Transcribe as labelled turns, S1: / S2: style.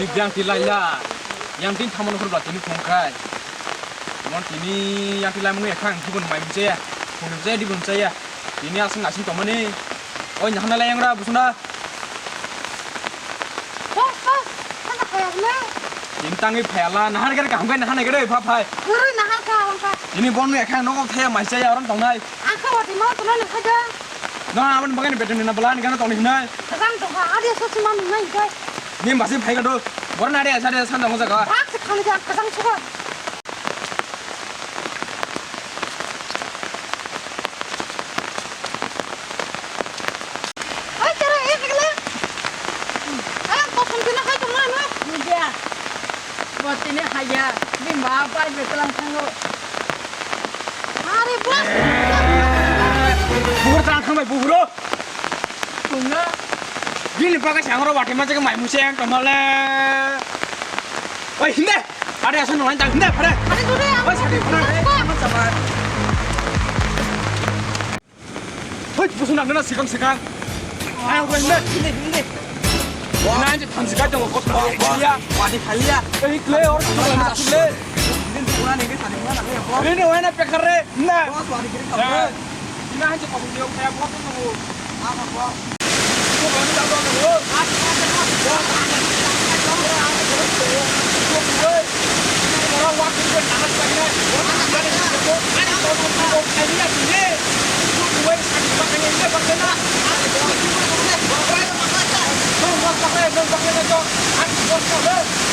S1: ini biang tilailah yang tin taman kurang ini kongkai mon ini yang tilai menu ekang kibun main buce ya kungin buce di buce ya ini asing ngasih temen nih oh nyah nala yang ra busuna
S2: Kan kayak mana?
S1: ini tangi pela nahan kan kangkai nahan aja deh papai
S2: Guru nahan kau kan?
S1: ini bon menu ekang nongol teh masih ya orang tongai
S2: Angka waktu mau tuh nih saja.
S1: nah aman bagian betul nih nabelan karena tong nih
S2: Sekarang tuh ada sesuatu mana nih guys?
S1: ini masih pakai dulu baru ada saya ada santai ngomong sekarang
S2: Tak sekarang dia kesang suka.
S3: Buat ini hanya ini apa betulan sanggup.
S2: Hari bos.
S1: bubur terang kang bubur
S3: Bunga
S1: gini pakai siang orang wakil macam main museng kemana wah hinde ada yang seneng lancang hinde pada
S2: Hari dulu ya.
S1: wah sakit benar sama wah musuh nak nasi sekarang ayo gue hinde Nah, ini pansi kacang kok semua kaya, wadi kaya. Ini kle orang tuh yang masuk le. Ini bukan ini tadi mana ya, bos? Ini mana pekare? Nah. Bos, wadi kiri kamu. Ini aja kok dia kayak bos tuh. Apa bos? Kok baru tahu dulu? Orang waktu itu sangat banyak. Orang dari situ, ada orang ini ini. Gue sakit banget ini bagaimana? Belum pakai itu. Bos pakai.